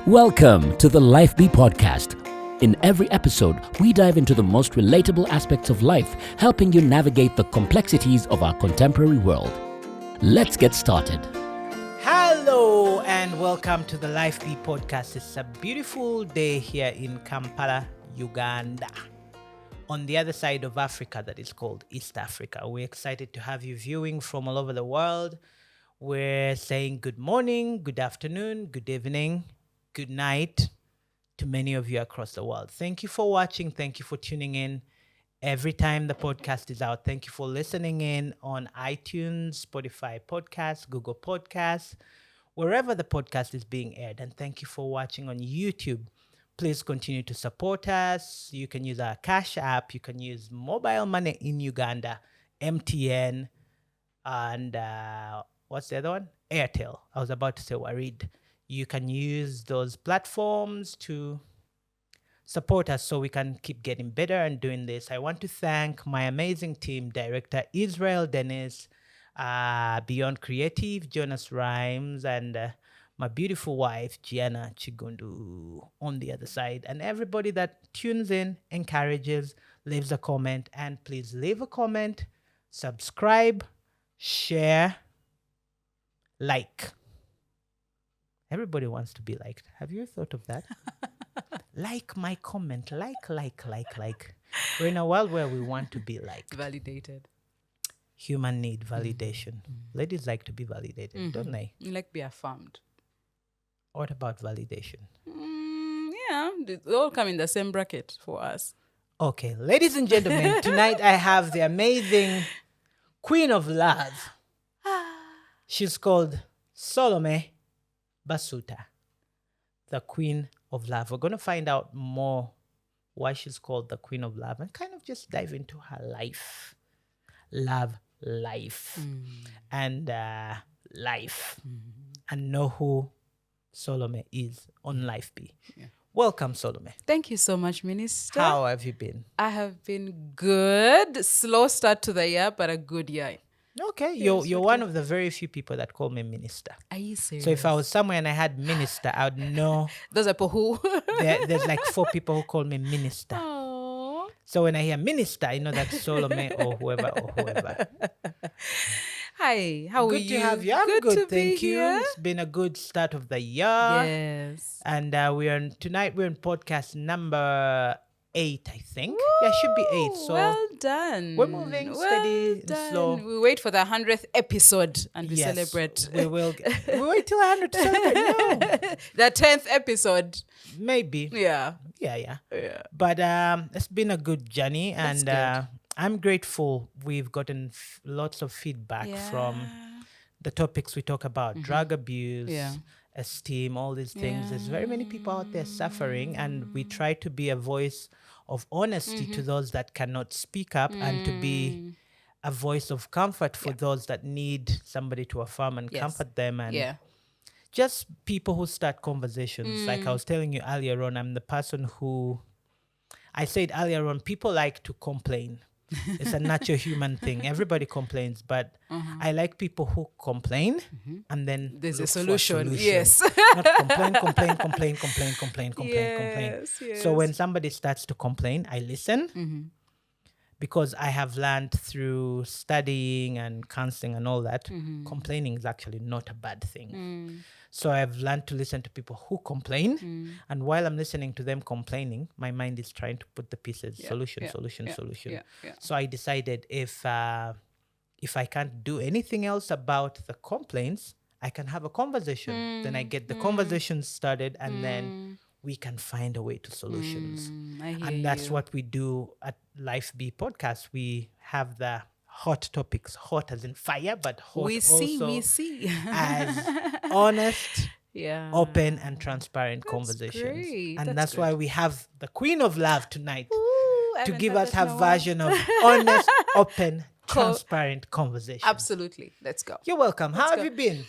Welcome to the Lyfe Be podcast. In every episode, we dive into the most relatable aspects of life, helping you navigate the complexities of our contemporary world. Let's get started. Hello and welcome to the Lyfe Be podcast. It's a beautiful day here in Kampala, Uganda. On the other side of Africa that is called East Africa. We're excited to have you viewing from all over the world. We're saying good morning, good afternoon, good evening, good night to many of you across the world. Thank you for watching. Thank you for tuning in every time the podcast is out. Thank you for listening in on iTunes, Spotify Podcasts, Google Podcasts, wherever the podcast is being aired. And thank you for watching on YouTube. Please continue to support us. You can use our Cash App. You can use mobile money in Uganda, MTN, and what's the other one? Airtel. I was about to say Warid. You can use those platforms to support us so we can keep getting better and doing this. I want to thank my amazing team, Director Israel Dennis, Beyond Creative, Jonas Rhymes, and my beautiful wife, Gianna Chigundu, on the other side. And everybody that tunes in, encourages, leaves a comment. And please leave a comment, subscribe, share, like. Everybody wants to be liked. Have you thought of that? Like my comment. Like. We're in a world where we want to be liked. Validated. Human need validation. Ladies like to be validated, don't they? You like be affirmed. What about validation? Yeah, they all come in the same bracket for us. Okay, ladies and gentlemen, tonight I have the amazing Queen of Love. She's called Solome Basuuta, the Queen of Love. We're going to find out more why she's called the Queen of Love and kind of just dive into her life. Love life and life and know who Solome is on Lyfe Be. Yeah. Welcome, Solome. Thank you so much, Minister. How have you been? I have been good. Slow start to the year, but a good year. Okay, you're one of the very few people that call me Minister. Are you serious? So if I was somewhere and I had Minister, I would know. Those are people who? There's like 4 people who call me Minister. Aww. So when I hear Minister, I know that's Solome or whoever. Hi, how are you? Good to have you. I'm good, thank you. Here. It's been a good start of the year. Yes. And tonight we're on podcast number 8, I think. Woo! Yeah, it should be 8. So well done. We're moving steady and slow. We wait for the 100th episode and we celebrate. We will. We wait till 100 to celebrate. No. The 10th episode. Maybe. Yeah. But it's been a good journey. That's and good. I'm grateful we've gotten lots of feedback from the topics we talk about. Drug abuse, esteem, all these things. There's very many people out there suffering, and we try to be a voice of honesty to those that cannot speak up and to be a voice of comfort for those that need somebody to affirm and comfort them, and just people who start conversations. Like I was telling you earlier on, I'm the person who, I said earlier on, people like to complain. It's a natural human thing. Everybody complains, but I like people who complain and then there's look a solution. for Yes. Not complain. Yes. So when somebody starts to complain, I listen because I have learned through studying and counseling and all that, complaining is actually not a bad thing. So I've learned to listen to people who complain. And while I'm listening to them complaining, my mind is trying to put the pieces, solution. So I decided if I can't do anything else about the complaints, I can have a conversation. Then I get the conversation started, and then we can find a way to solutions. And that's what we do at Lyfe Be podcast. We have the hot topics, hot as in fire, but hot we also see as honest, open and transparent That's conversations. great. And That's that's why we have the Queen of Love tonight to haven't give heard us that in her a while. version of honest, open, transparent conversation. Absolutely. Let's go. You're welcome. How Let's have you been?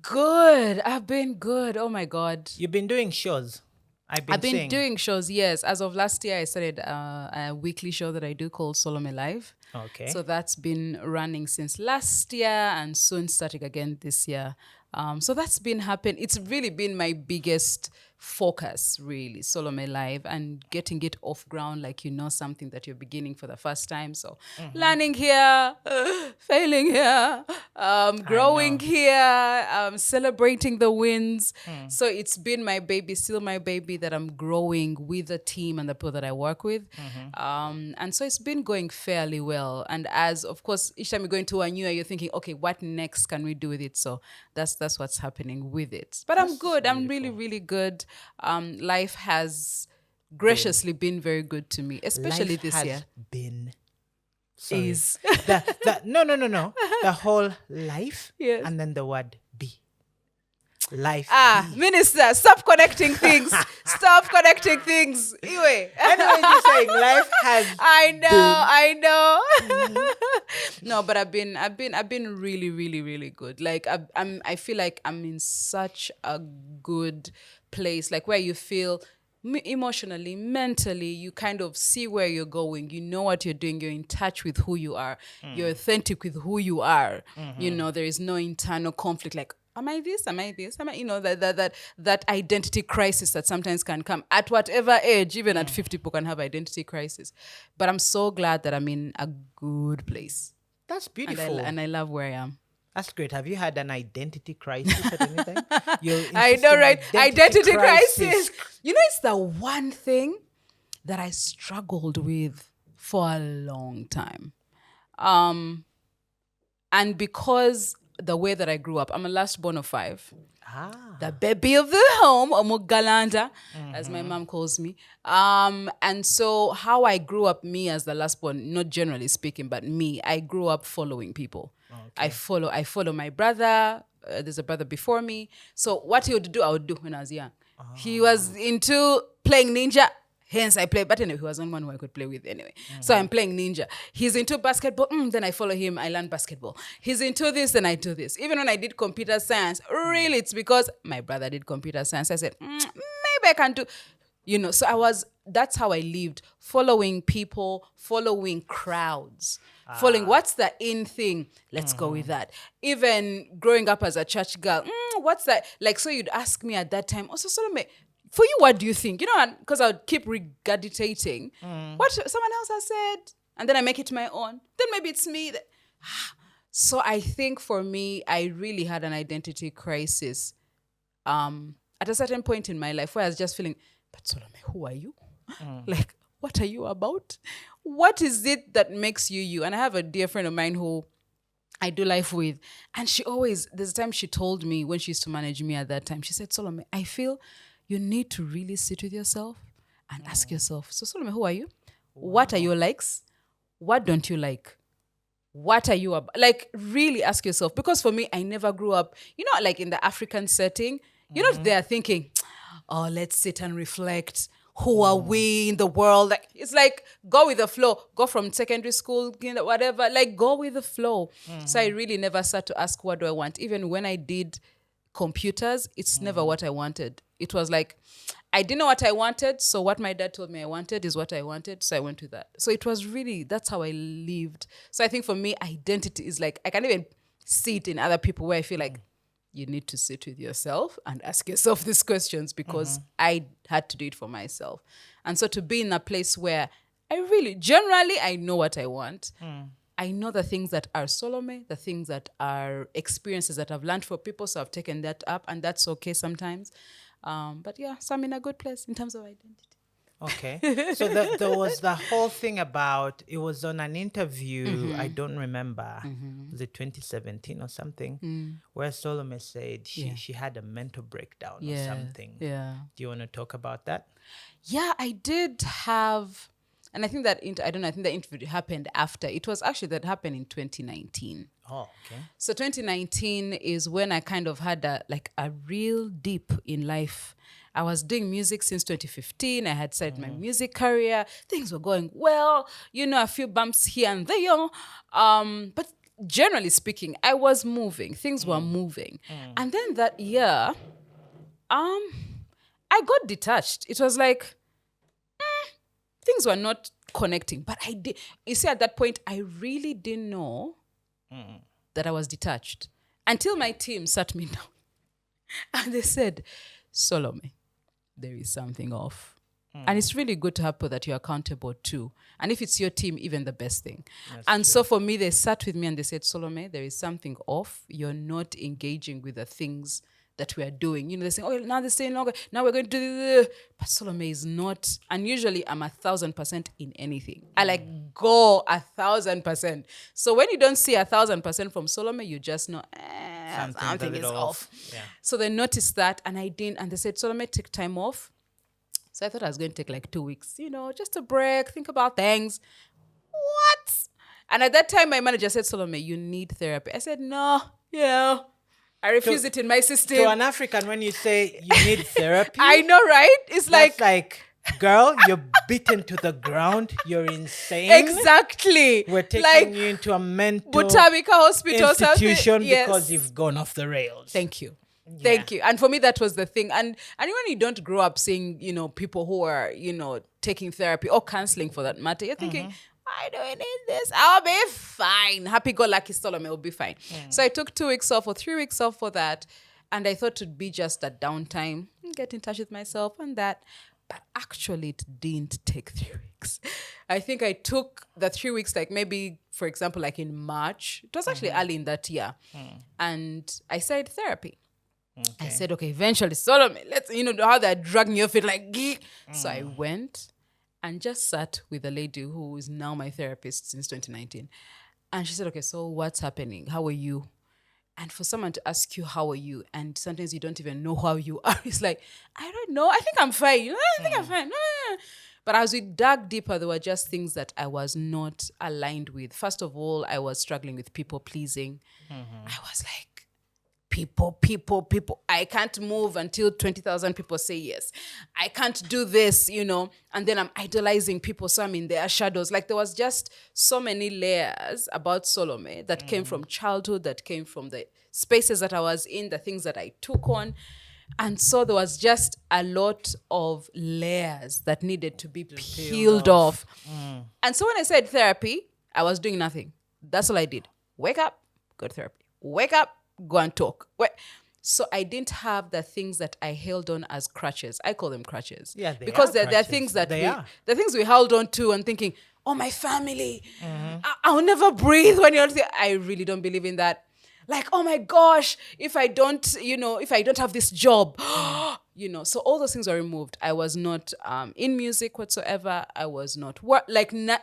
Good. I've been good. Oh my God. You've been doing shows. I've been doing shows, yes. As of last year, I started a weekly show that I do called Solome Live. Okay. So that's been running since last year and soon starting again this year. So that's been happening. It's really been my biggest focus, really, Solome Live, and getting it off ground like something that you're beginning for the first time. So learning here, failing here, growing here, celebrating the wins. So it's been my baby, still my baby, that I'm growing with the team and the people that I work with. And so it's been going fairly well. And as, of course, each time you're going to a new year, you're thinking, okay, what next can we do with it? So that's what's happening with it. But I'm good. I'm really, really good. Life has graciously been very good to me, especially Life this has year. been. Sorry. Is. No. The whole life Yes. and then the word be. Life. Be. Minister, stop connecting things. Stop connecting things. Anyway, You're saying life has. I know. No, but I've been really, really, really good. Like I feel like I'm in such a good place, like where you feel emotionally, mentally, you kind of see where you're going. You know what you're doing. You're in touch with who you are. You're authentic with who you are. There is no internal conflict. Like, am I this? Am I this? Am I, that identity crisis that sometimes can come at whatever age, even at 50, people can have identity crisis. But I'm so glad that I'm in a good place. That's beautiful. And I love where I am. That's great. Have you had an identity crisis at any time? I know, right? Identity crisis. It's the one thing that I struggled with for a long time. And because the way that I grew up, I'm a last born of 5. The baby of the home, or Mugalanda, as my mom calls me. And so how I grew up, me as the last born, not generally speaking, but me, I grew up following people. I follow my brother. There's a brother before me. So what he would do, I would do when I was young. He was into playing ninja. Hence, I play. But anyway, he was one who I could play with anyway. So I'm playing ninja. He's into basketball. Then I follow him. I learn basketball. He's into this, then I do this. Even when I did computer science, really, it's because my brother did computer science. I said, maybe I can do. So that's how I lived. Following people, following crowds. Following what's the in thing. Let's go with that. Even growing up as a church girl, what's that? Like, so you'd ask me at that time, also, Solome, for you, what do you think? Because I would keep regurgitating what someone else has said. And then I make it my own. Then maybe it's me. So I think for me, I really had an identity crisis at a certain point in my life where I was just feeling, but Solome, who are you? Like, what are you about? What is it that makes you you? And I have a dear friend of mine who I do life with. And there's a time she told me when she used to manage me at that time, she said, Solome, I feel you need to really sit with yourself and ask yourself, so Solome, who are you? Wow. What are your likes? What don't you like? What are you about? Like, really ask yourself. Because for me, I never grew up, like in the African setting, you're not there thinking, oh, let's sit and reflect. Who are we in the world? Like, it's like, go with the flow. Go from secondary school, whatever. Like, go with the flow. So I really never sat to ask, what do I want? Even when I did computers, it's never what I wanted. It was like, I didn't know what I wanted, so what my dad told me I wanted is what I wanted, so I went with that. So it was really, that's how I lived. So I think for me, identity is like, I can't even see it in other people where I feel like you need to sit with yourself and ask yourself these questions because I had to do it for myself. And so to be in a place where I really, generally, I know what I want. I know the things that are Solome, the things that are experiences that I've learned for people, so I've taken that up, and that's okay sometimes. But yeah, so I'm in a good place in terms of identity. Okay. So there was the whole thing about, it was on an interview, I don't remember, was it 2017 or something, where Solome said she had a mental breakdown or something. Yeah. Do you want to talk about that? Yeah, I did have, and I think that, I think the interview happened after. It was actually that happened in 2019. Oh, okay. So 2019 is when I kind of had a real dip in life. I was doing music since 2015. I had started my music career. Things were going well. A few bumps here and there. But generally speaking, I was moving. Things were moving. And then that year, I got detached. It was like, things were not connecting. But I did. You see, at that point, I really didn't know that I was detached until my team sat me down and they said, Solome, there is something off. And it's really good to have people that you're accountable to. And if it's your team, even the best thing. So for me, they sat with me and they said, Solome, there is something off. You're not engaging with the things that we are doing. You know, they're saying, oh, now they're saying longer. Now we're going to do this. But Solome is not. And usually I'm 1,000% in anything. I go 1,000%. So when you don't see 1,000% from Solome, you just know, something is off. Yeah. So they noticed that and I didn't. And they said, Solome, take time off. So I thought I was going to take like 2 weeks, you know, just a break, think about things. What? And at that time, my manager said, Solome, you need therapy. I said, no, you know, I refuse it in my system. To an African, when you say you need therapy, I know, right? It's like, girl, you're beaten to the ground. You're insane. Exactly. We're taking you into a mental Butabika hospital institution because you've gone off the rails. Thank you. Yeah. Thank you. And for me, that was the thing. And when you don't grow up seeing, you know, people who are, you know, taking therapy or counseling for that matter, you're thinking, I don't need this. I'll be fine. Happy-go-lucky Solome will be fine. So I took 2 weeks off or 3 weeks off for that. And I thought it'd be just a downtime, get in touch with myself and that. But actually, it didn't take 3 weeks. I think I took the 3 weeks, like maybe, for example, like in March. It was actually early in that year. And I started therapy. I said, okay, eventually, Solome, let's, you know, how they're dragging your feet like, geek. So I went and just sat with a lady who is now my therapist since 2019. And she said, okay, so what's happening? How are you? And for someone to ask you, how are you? And sometimes you don't even know how you are. It's like, I don't know. I think I'm fine. I think I'm fine. But as we dug deeper, there were just things that I was not aligned with. First of all, I was struggling with people pleasing. I was like, people. I can't move until 20,000 people say yes. I can't do this, you know. And then I'm idolizing people, so I'm in their shadows. Like there was just so many layers about Solome that came from childhood, that came from the spaces that I was in, the things that I took on. And so there was just a lot of layers that needed to be peeled off. And so when I said therapy, I was doing nothing. That's all I did. Wake up, go to therapy. Wake up, go and talk. So I didn't have the things that I held on as crutches. I call them crutches. Yeah, because they're things that the things we held on to and thinking, oh, my family, I'll never breathe when you're. I really don't believe in that. Like, oh my gosh, if I don't have this job, you know. So all those things were removed. I was not in music whatsoever. I was not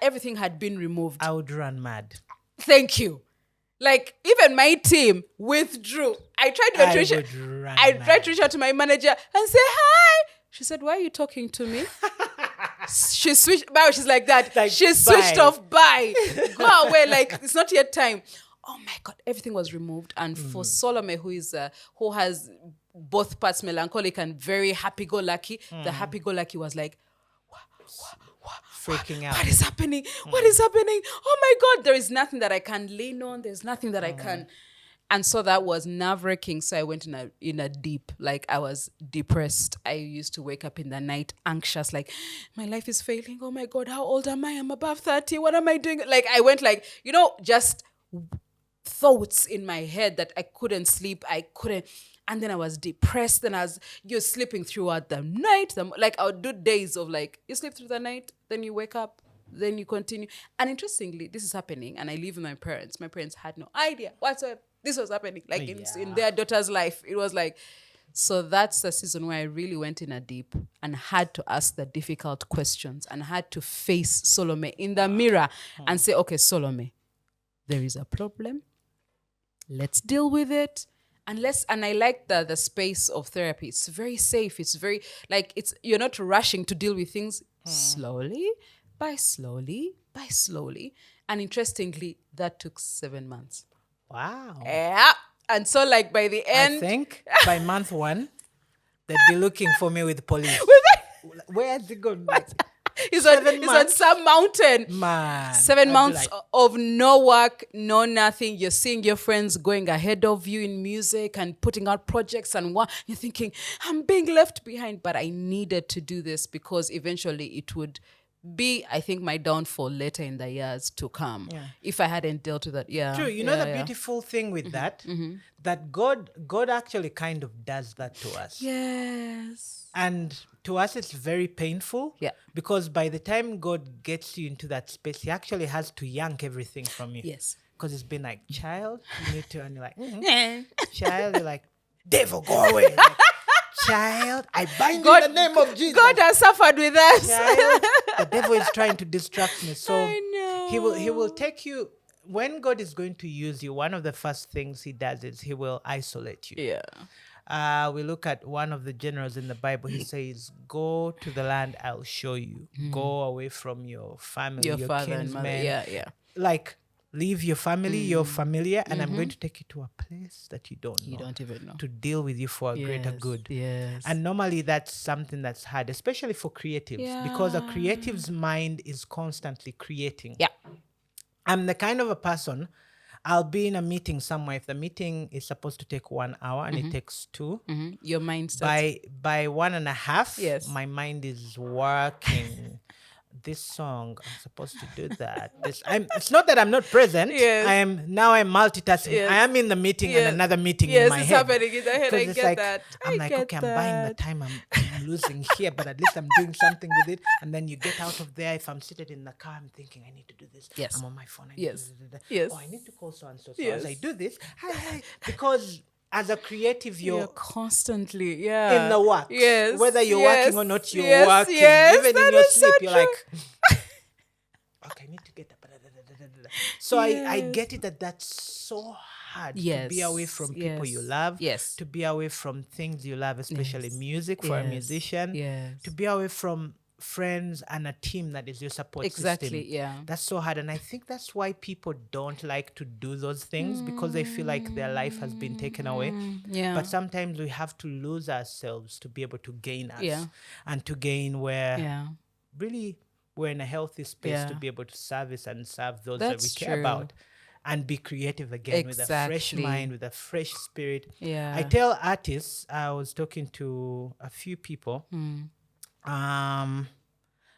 everything had been removed. I would run mad. Thank you. Like, even my team withdrew. I tried to reach out to my manager and say, hi. She said, why are you talking to me? She switched. She's like that. Like, she switched off. Bye. Go away. Like, it's not yet time. Oh, my God. Everything was removed. And for Solome, who has both parts melancholic and very happy-go-lucky, the happy-go-lucky was like, freaking out. What is happening? What is happening? Oh my God, there is nothing that I can lean on. There's nothing that I can. And so that was nerve-wracking. So I went in a deep, like I was depressed. I used to wake up in the night anxious, like my life is failing. Oh my God, how old am I? I'm above 30. What am I doing? Like I went like, you know, just thoughts in my head that I couldn't sleep. And then I was depressed. Then you're sleeping throughout the night. Like I would do days of like, you sleep through the night, then you wake up, then you continue. And interestingly, this is happening. And I live with my parents. My parents had no idea whatsoever this was happening. Like in their daughter's life. It was like, so that's the season where I really went in a deep and had to ask the difficult questions and had to face Solome in the mirror and say, okay, Solome, there is a problem. Let's deal with it. And I like the space of therapy. It's very safe. It's very you're not rushing to deal with things slowly. And interestingly, that took 7 months. Wow. Yeah. And so like by the end, I think by month 1, they'd be looking for me with police. Where's it going? He's on some mountain. Man. 7 months of no work, no nothing. You're seeing your friends going ahead of you in music and putting out projects and you're thinking, I'm being left behind. But I needed to do this because eventually it would be, I think, my downfall later in the years to come if I hadn't dealt with that. Yeah. True. You know the beautiful thing with that? That God actually kind of does that to us. Yes. And to us, it's very painful. Yeah. Because by the time God gets you into that space, he actually has to yank everything from you. Yes. Because it's been like, child, you need to, and you're like, child, you're like, devil, go away. Like, child, I bind you in the name of Jesus. God has suffered with us. Child, the devil is trying to distract me. So I know. he will take you. When God is going to use you, one of the first things he does is he will isolate you. Yeah. We look at one of the generals in the Bible. He says, go to the land I'll show you. Go away from your family, your father and mother. kinsmen. Yeah. Like, leave your family, your familiar, and I'm going to take you to a place that you don't know. You don't even know. To deal with you for a greater good. Yes. And normally that's something that's hard, especially for creatives, because a creative's mind is constantly creating. Yeah. I'm the kind of a person, I'll be in a meeting somewhere. If the meeting is supposed to take 1 hour and it takes 2, Your mind starts. by 1.5, Yes. my mind is working. This song, I'm supposed to do that. It's not that I'm not present. Yes. I'm multitasking. Yes. I am in the meeting Yes. and another meeting Yes, in my it's head. happening in the head. 'Cause I it's get like, that. I'm like, okay, I'm buying the time I'm losing here, but at least I'm doing something with it. And then you get out of there. If I'm seated in the car, I'm thinking, I need to do this. Yes. I'm on my phone. I need Yes. to do that. Yes. Oh, I need to call so and so. So Yes. as I do this, hi. Because as a creative, You're constantly, in the works. Yes. Whether you're working or not, you're yes, working. Yes, Even in that your is so sleep, you're true. like, okay, I need to get up. So I Yes. get it that's so hard to Yes, be away from people you love. Yes. To be away from things you love, especially Yes. music for a Yes. musician. Yes. To be away from friends and a team that is your support system. Exactly, yeah. That's so hard. And I think that's why people don't like to do those things, because they feel like their life has been taken away. Yeah. But sometimes we have to lose ourselves to be able to gain us. Yeah. And to gain where Yeah. really we're in a healthy space to Yeah. be able to service and serve those That's that we care true. about, and be creative again with a fresh Exactly. mind, with a fresh spirit. Yeah. I tell artists, I was talking to a few people,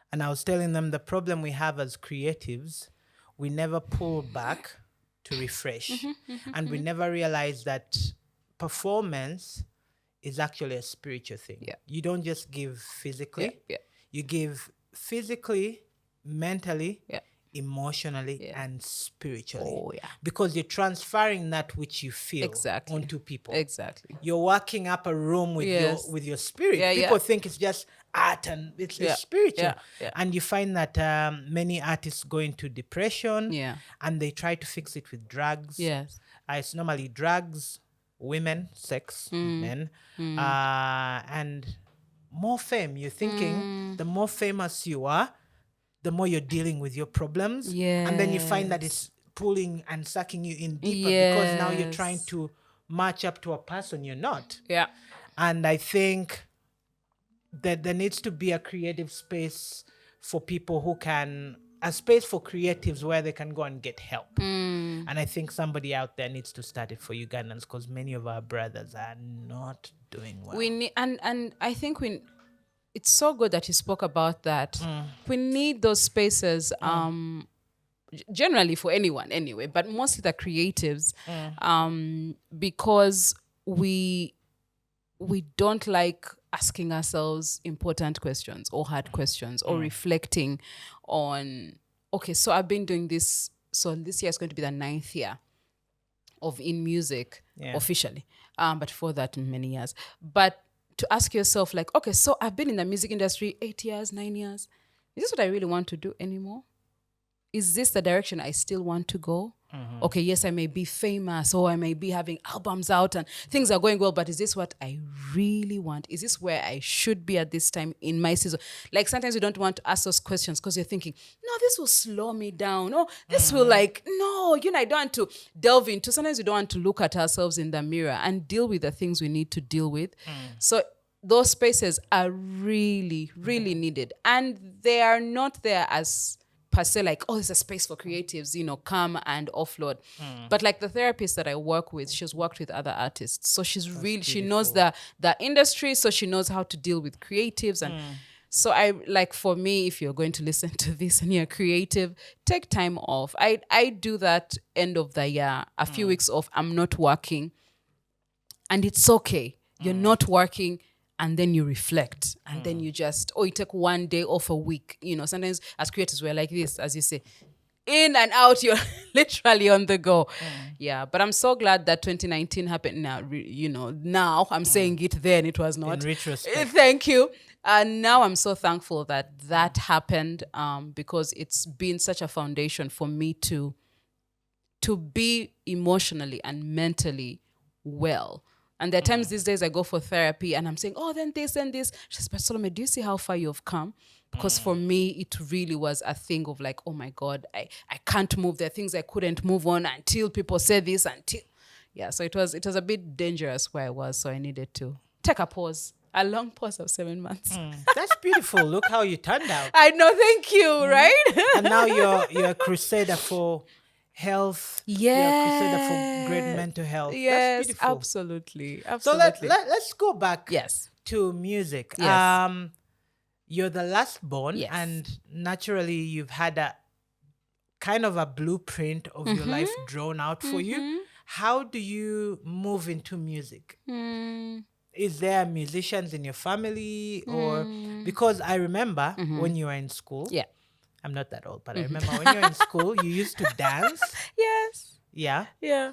and I was telling them the problem we have as creatives, we never pull back to refresh. And we never realize that performance is actually a spiritual thing. Yeah. You don't just give physically. Yeah. You give physically, mentally, Yeah. emotionally, and spiritually. Oh, yeah. Because you're transferring that which you feel Exactly. onto people. Exactly. You're working up a room with Yes. your spirit. Yeah, People yeah. think it's just art and it's Yeah, spiritual. yeah. And you find that many artists go into depression, Yeah. and they try to fix it with drugs. Yes. It's normally drugs, women, sex, men, and more fame. You're thinking the more famous you are, the more you're dealing with your problems. And then you find that it's pulling and sucking you in deeper, because now you're trying to match up to a person you're not. Yeah. And I think that there needs to be a creative space for people a space for creatives where they can go and get help. And I think somebody out there needs to start it for Ugandans, because many of our brothers are not doing well. We need, and I think it's so good that you spoke about that. We need those spaces, generally for anyone anyway, but mostly the creatives, because we don't like asking ourselves important questions or hard questions, or reflecting on, okay, so I've been doing this, so this year is going to be the 9th year of in music officially, but for that many years. But to ask yourself, like, okay, so I've been in the music industry 8 years, 9 years. Is this what I really want to do anymore? Is this the direction I still want to go? Okay, yes, I may be famous, or I may be having albums out and things are going well, but is this what I really want? Is this where I should be at this time in my season? Like, sometimes you don't want to ask those questions because you're thinking, no, this will slow me down. Oh, this will I don't want to delve into. Sometimes we don't want to look at ourselves in the mirror and deal with the things we need to deal with. So those spaces are really, really needed. And they are not there as per se, like, oh, it's a space for creatives, come and offload. But like the therapist that I work with, she's worked with other artists. So she knows the industry, so she knows how to deal with creatives. And so for me, if you're going to listen to this and you're creative, take time off. I do that end of the year, a few weeks off, I'm not working. And it's okay. You're not working. and then you reflect, and then you just, you take one day off a week. Sometimes as creators, we're like this, as you say, in and out, you're literally on the go. Yeah, but I'm so glad that 2019 happened now. Now I'm saying it, then it was not. In retrospect. Thank you. And now I'm so thankful that happened, because it's been such a foundation for me to be emotionally and mentally well. And there are times these days I go for therapy and I'm saying, then this and this. She says, but Solome, do you see how far you've come? Because for me, it really was a thing of like, oh my God, I can't move. There are things I couldn't move on until people said this, yeah. So it was a bit dangerous where I was. So I needed to take a pause, a long pause of 7 months. That's beautiful. Look how you turned out. I know, thank you, right? And now you're a crusader for health. Yeah. You're a crusader for great mental health. Yes, That's beautiful. absolutely. So let's go back Yes. to music. Yes. You're the last born, Yes. and naturally you've had a kind of a blueprint of your life drawn out for you. How do you move into music? Is there musicians in your family, or because I remember when you were in school? Yeah. I'm not that old, but I remember when you were in school, you used to dance. Yes. Yeah. Yeah.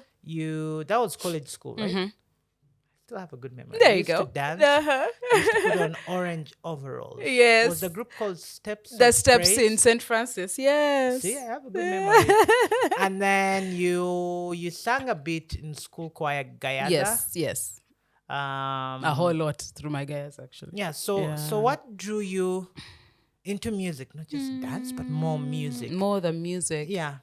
That was college school, right? I still have a good memory. There You you used go. to dance. Uh-huh. You used to put on orange overalls. Yes. Was the group called Steps? The of Steps Praise? in St. Francis. Yes. See, I have a good memory. And then you sang a bit in school choir, Gayaga. Yes. A A whole lot through my guys, actually. Yeah. So what drew you into music? Not just dance, but more music. More the music. Yeah.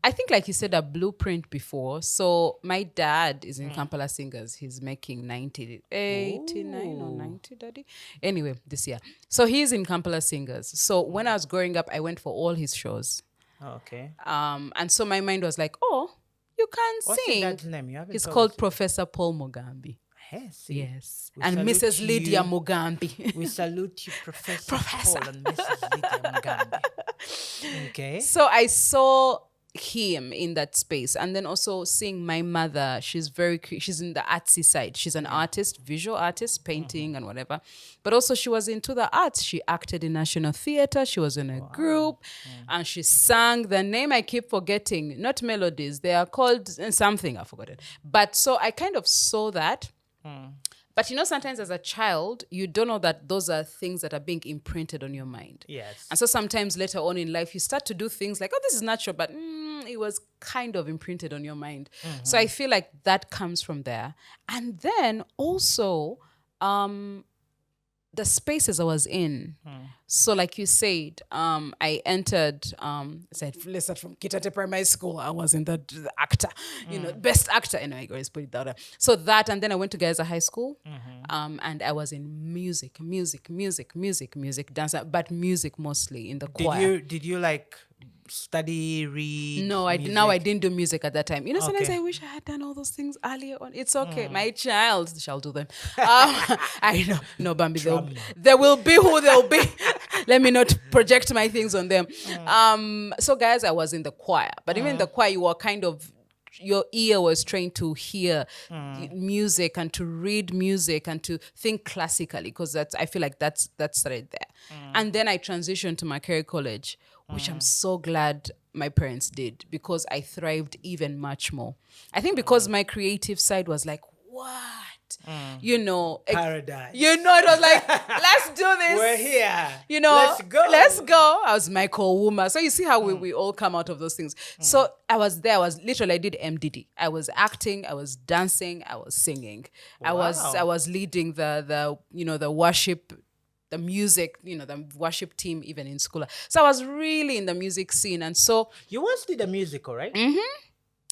I think, like you said, a blueprint before. So my dad is in Kampala Singers. He's making 89 or 90, daddy. Anyway, this year. So he's in Kampala Singers. So when I was growing up, I went for all his shows. Okay. And so my mind was like, you can What's sing. your dad's name? You haven't He's told called us. Professor Paul Mugambi. Hey, see. Yes. We And salute Mrs. Lydia you. Mugambi. We salute you, Professor Paul and Mrs. Lydia Mugambi. Okay. So I saw him in that space, and then also seeing my mother. She's she's in the artsy side. She's an artist, visual artist, painting and whatever, but also she was into the arts. She acted in National Theatre. She was in a group, and she sang. The name I keep forgetting, not melodies, they are called something, I've forgotten. But so I kind of saw that. But sometimes as a child, you don't know that those are things that are being imprinted on your mind. Yes. And so sometimes later on in life, you start to do things like, this is natural, but it was kind of imprinted on your mind. So I feel like that comes from there. And then also, the spaces I was in. So like you said, I entered, let's start from Kitate Primary School. I was in the actor, best actor. Anyway, let's put it that way. So that, and then I went to Gaza High School, and I was in music, dance, but music mostly in the choir. Did you like study, read? No, I didn't do music at that time. Sometimes Okay. I wish I had done all those things earlier on. It's okay. My child shall do them. I know. No, Bambi, there will be who they'll be. Let me not project my things on them. So guys, I was in the choir. But even in the choir, you were kind of, your ear was trained to hear music and to read music and to think classically, because I feel like that started there. And then I transitioned to Makerere College, which I'm so glad my parents did, because I thrived even much more. I think because my creative side was like, what? Paradise. It was like, let's do this. We're here. Let's go. I was Michael Wuma. So you see how we all come out of those things. So I was there. I did MDD. I was acting. I was dancing. I was singing. Wow. I was leading the worship, the music, the worship team even in school. So I was really in the music scene. And so You once did a musical, right?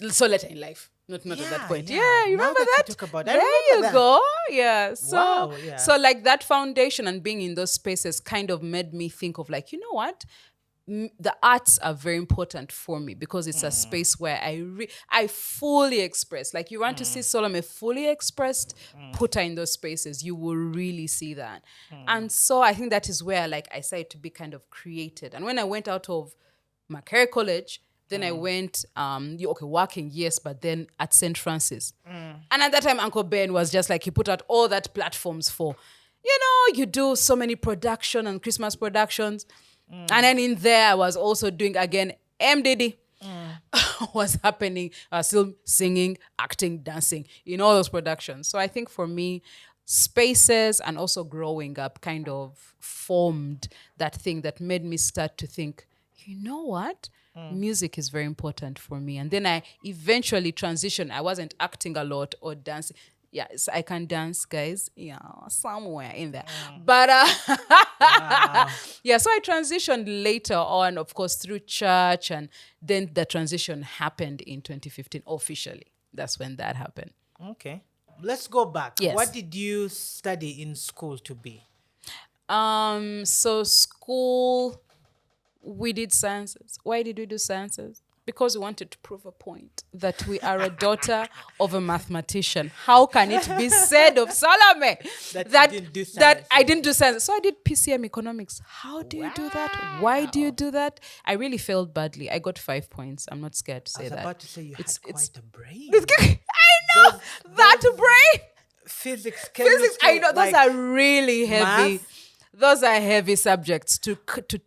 so later in life. Not at that point. yeah. Yeah, you Now remember that that? you talk about that, I There you remember that. go. Yeah. So, Wow, yeah. so like that foundation and being in those spaces kind of made me think of like, you know what? The arts are very important for me, because it's a space where I fully express. Like you want to see Solome fully expressed, put her in those spaces, you will really see that. And so I think that is where like I started to be kind of created. And when I went out of Makerere College, then I went, working, yes, but then at St. Francis. And at that time, Uncle Ben was just like, he put out all that platforms for you do so many production and Christmas productions. And then in there, I was also doing, again, MDD. Was happening, still singing, acting, dancing in all those productions. So I think for me, spaces and also growing up kind of formed that thing that made me start to think, you know what? Music is very important for me. And then I eventually transitioned. I wasn't acting a lot or dancing. Yes, I can dance, guys. Yeah, somewhere in there. But wow. Yeah, so I transitioned later on, of course, through church, and then the transition happened in 2015 officially. That's when that happened. Okay. Let's go back. Yes. What did you study in school to be? So school, we did sciences. Why did we do sciences? Because we wanted to prove a point that we are a daughter of a mathematician. How can it be said of Salome that you didn't do that I didn't do science? So I did PCM economics. How do you do that? Why do you do that? I really failed badly. I got 5 points. I'm not scared to say that. I was about to say you had quite a brain. I know that brain. Physics, chemistry. Physics. I know those are really heavy. Math. Those are heavy subjects to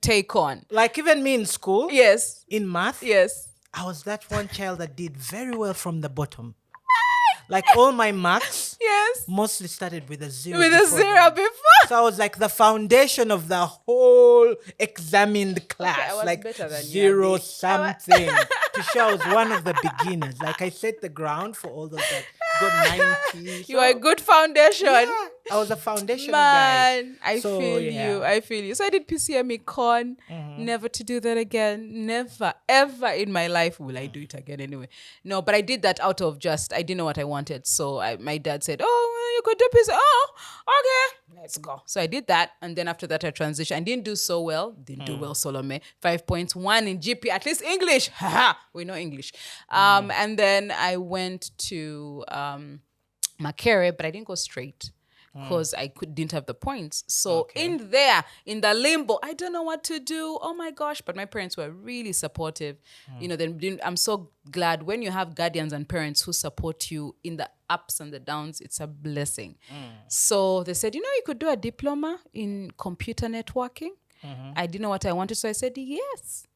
take on. Like even me in school. Yes. In math. Yes. I was that one child that did very well from the bottom. Like all my marks mostly started with a zero. With a zero before. So I was like the foundation of the whole examined class. Okay, I was like better than zero you, something. To show I was one of the beginners. Like I set the ground for all those that got 90. You are a good foundation. Yeah, I was a foundation guy. I feel you. So I did PCM Econ. Never to do that again. Never, ever in my life will I do it again anyway. No, but I did that out of I didn't know what I wanted. So my dad said, oh, you could do PCM. Oh, okay, let's go. So I did that. And then after that, I transitioned. I didn't do so well. Didn't do well, Salome. 5 points, 1 in GP, at least English. We know English. And then I went to Makere, but I didn't go straight because I didn't have the points. So in there, in the limbo, I don't know what to do. Oh my gosh. But my parents were really supportive. I'm so glad when you have guardians and parents who support you in the ups and the downs, it's a blessing. So they said, you could do a diploma in computer networking. I didn't know what I wanted. So I said, yes.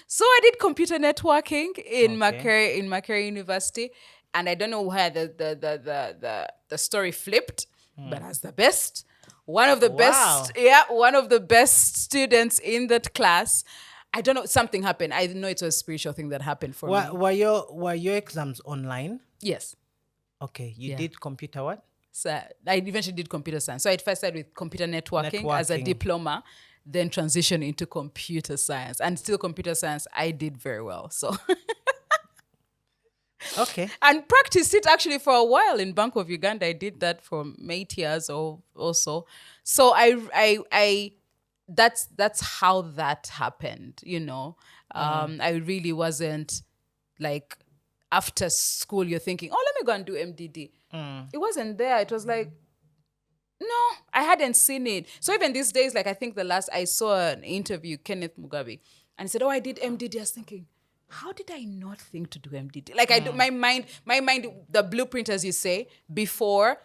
So I did computer networking in Makere University. And I don't know where the story flipped, but as the best, one of the best students in that class. I don't know, something happened. I know it was a spiritual thing that happened for me. Were your exams online? Yes. Okay, you did computer what? So I eventually did computer science. So I first started with computer networking as a diploma, then transitioned into computer science. And still computer science, I did very well. So... Okay. And practiced it actually for a while in Bank of Uganda. I did that for 8 years or so. So I that's how that happened, I really wasn't like after school you're thinking, oh, let me go and do MDD. It wasn't there. It was like, no, I hadn't seen it. So even these days, like I think the last I saw an interview, Kenneth Mugabe, and he said, oh, I did MDD. I was thinking, how did I not think to do MDD? Like I do, my mind, the blueprint, as you say, before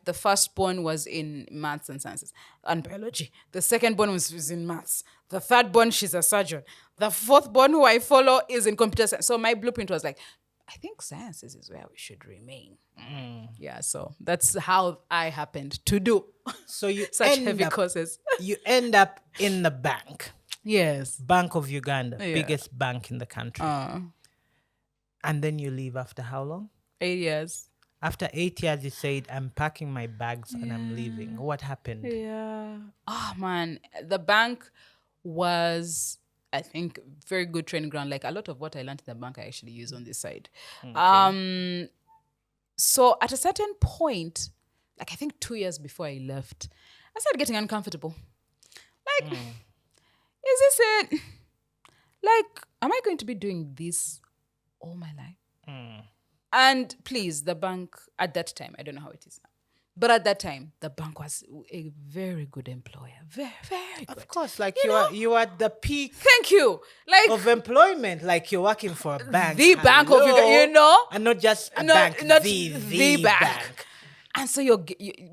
the firstborn was in maths and sciences and biology. The secondborn was in maths. The thirdborn, she's a surgeon. The fourthborn, who I follow, is in computer science. So my blueprint was like, I think sciences is where we should remain. Yeah, so that's how I happened to do. So you such heavy courses. You end up in the bank. Yes. Bank of Uganda, biggest bank in the country. And then you leave after how long? 8 years. After 8 years, you said, I'm packing my bags and I'm leaving. What happened? Yeah. Oh, man. The bank was, I think, very good training ground. Like a lot of what I learned in the bank, I actually use on this side. Okay. So at a certain point, like I think 2 years before I left, I started getting uncomfortable. Like... Is this it? Like, am I going to be doing this all my life? And please, the bank at that time, I don't know how it is now, but at that time, the bank was a very good employer. Very, very good. Of course, like you are at the peak. Thank you. Like of employment, like you're working for a bank. The Bank of Uganda, and not just a bank, not the bank. And so your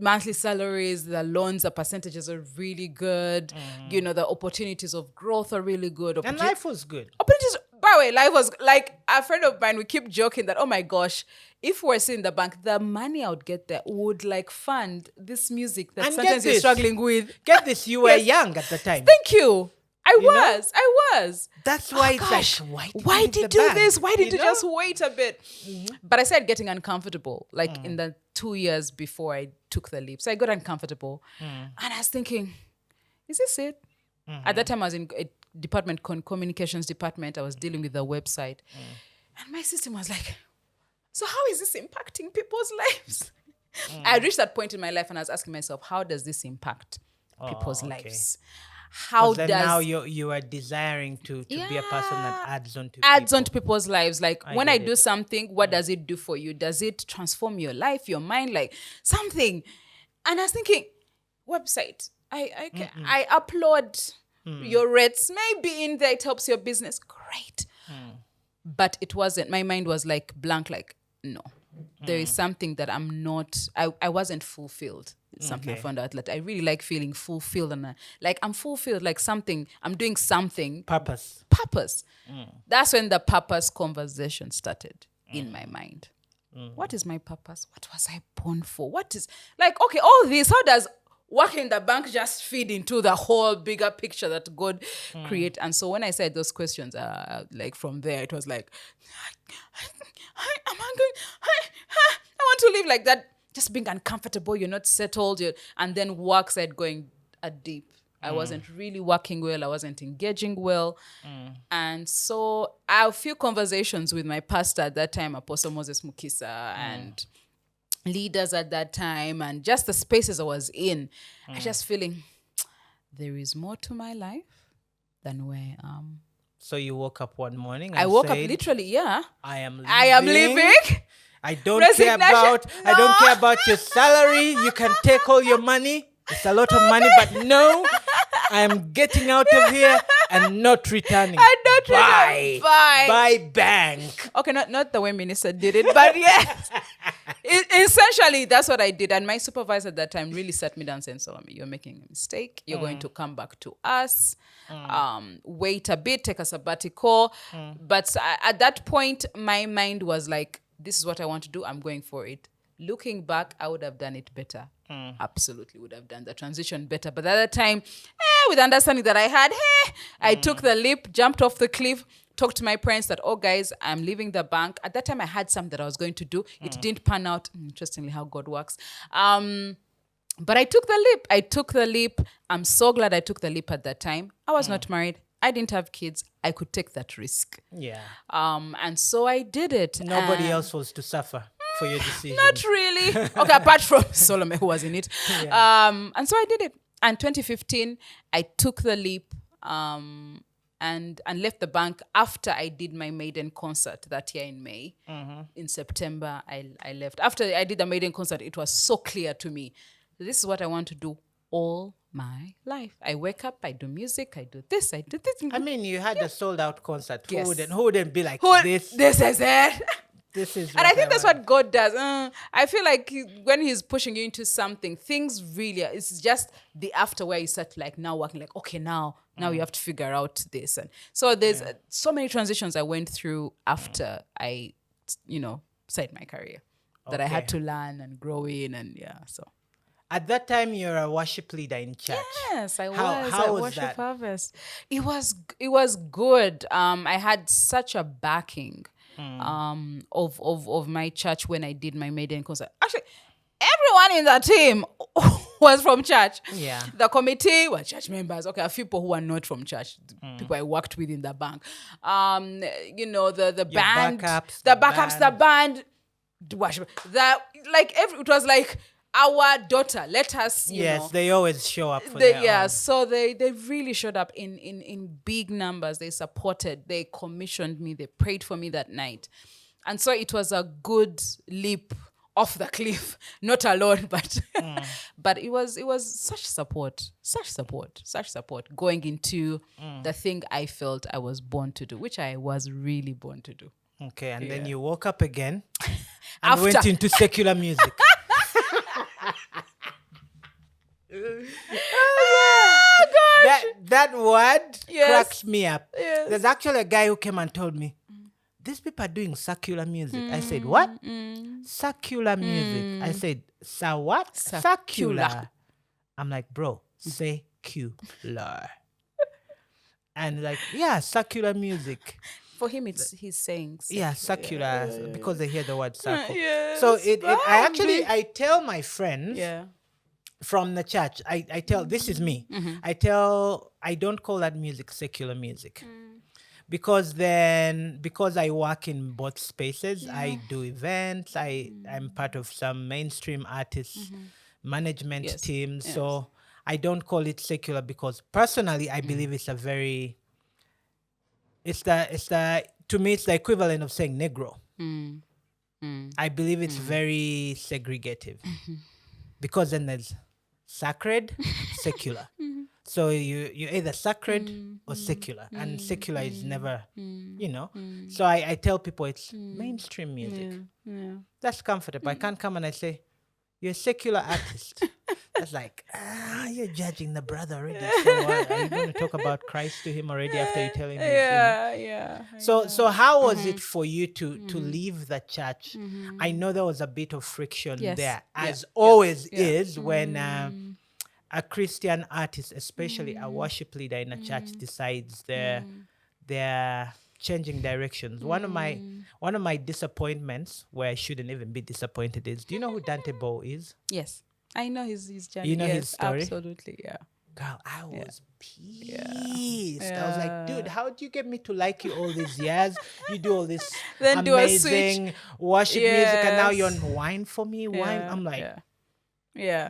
monthly salaries, the loans, the percentages are really good. The opportunities of growth are really good. And life was good. Opportunities, by the way, life was like a friend of mine. We keep joking that, oh my gosh, if we're sitting in the bank, the money I would get there would like fund this music that And sometimes get you're this. struggling with. Get this, you were Yes. young at the time. Thank you. I know? was. That's why it's Gosh, like, why did you do this? Why did you know? just wait a bit? But I started getting uncomfortable, like in the 2 years before I took the leap. So I got uncomfortable. And I was thinking, is this it? At that time, I was in a department, communications department. I was dealing with the website. And my system was like, so how is this impacting people's lives? I reached that point in my life and I was asking myself, how does this impact people's lives? How Then does now you are desiring to be a person that adds on to onto people's lives? Like when I do something, what does it do for you? Does it transform your life, your mind, like something? And I was thinking, website. I upload your rates. Maybe in there it helps your business. Great. But it wasn't. My mind was like blank, like, no. There is something that I'm not, I wasn't fulfilled. It's something I found out that I really like feeling fulfilled and like I'm fulfilled, like something, I'm doing something. purpose. That's when the purpose conversation started in my mind. What is my purpose? What was I born for? What is, like, okay, all this, how does working in the bank just feed into the whole bigger picture that God create? And so when I said those questions, like from there, it was like, I want to live like that, just being uncomfortable, you're not settled, and then work side going deep. I wasn't really working well, I wasn't engaging well. And so a few conversations with my pastor at that time, Apostle Moses Mukisa, and leaders at that time, and just the spaces I was in, I just feeling there is more to my life than where I am. So you woke up one morning and I woke up said, literally, I am living. I don't care about your salary. You can take all your money. It's a lot of money, but no, I am getting out of here and not returning. Bye, bank. Okay, not the way minister did it, but yes. Essentially, that's what I did. And my supervisor at that time really sat me down saying, Solome, you're making a mistake. You're going to come back to us. Wait a bit, take a sabbatical. But at that point, my mind was like, this is what I want to do. I'm going for it. Looking back, I would have done it better. Absolutely would have done the transition better. But at that time, with the understanding that I had, I took the leap, jumped off the cliff, talked to my parents that, oh, guys, I'm leaving the bank. At that time, I had something that I was going to do. It didn't pan out. Interestingly, how God works. But I took the leap. I'm so glad I took the leap at that time. I was not married. I didn't have kids. I could take that risk. Yeah. And so I did it. Nobody else was to suffer for your decision. Not really. Okay, apart from Solome, who was in it. And so I did it. And 2015, I took the leap and left the bank after I did my maiden concert that year in May. In September, I left. After I did the maiden concert, it was so clear to me. This is what I want to do all my life. I wake up, I do music, I do this, I do this. I mean, you had a sold-out concert. Yes. Who wouldn't be like, this? This is it. This is And I think that's what God does. I feel like when he's pushing you into something, things really, it's just the after where you start like now working like, okay, now you have to figure out this. And so there's so many transitions I went through after I, started my career that I had to learn and grow in so. At that time, you're a worship leader in church. Yes, I was. How at was Worship that? Harvest. It was good. I had such a backing of my church when I did my maiden concert. Actually, everyone in the team was from church. Yeah. The committee were church members. Okay, a few people who were not from church. People I worked with in the bank. The band, the band, worship. It was like our daughter. Let us. Yes, they always show up for their own. So they really showed up in big numbers. They supported. They commissioned me. They prayed for me that night, and so it was a good leap off the cliff. Not alone, but but it was such support going into the thing I felt I was born to do, which I was really born to do. Okay, and then you woke up again and went into secular music. Oh, gosh. That word Yes. cracks me up. Yes. There's actually a guy who came and told me, these people are doing circular music. I said, what? Circular music. I said, sa what? Circular. I'm like, bro, secular. And like, yeah, circular music. For him, he's saying. Yeah, circular, because they hear the word circle. Yes, So I tell my friends Yeah. from the church, I tell, this is me. I don't call that music secular music. Because I work in both spaces, I do events, I'm part of some mainstream artists management teams. Yes. So I don't call it secular because personally I believe it's a very, to me it's the equivalent of saying Negro. I believe it's very segregative because then there's sacred, secular. So you're either sacred or secular, and secular is never, So I tell people it's mainstream music. Yeah. That's comfortable. I can't come and I say, you're a secular artist. That's like, you're judging the brother already. So what? Are you going to talk about Christ to him already after you tell him? Yeah. So how was it for you to leave the church? I know there was a bit of friction there, as always is when a Christian artist, especially a worship leader in a church, decides they're changing directions. One of my disappointments, where I shouldn't even be disappointed, is, do you know who Dante Bowe is? Yes. I know his journey. You know his story? Absolutely, yeah. Girl, I was pissed. I was like, dude, how do you get me to like you all these years? You do all this Then amazing worship music, and now you're on wine for me? Wine? I'm like,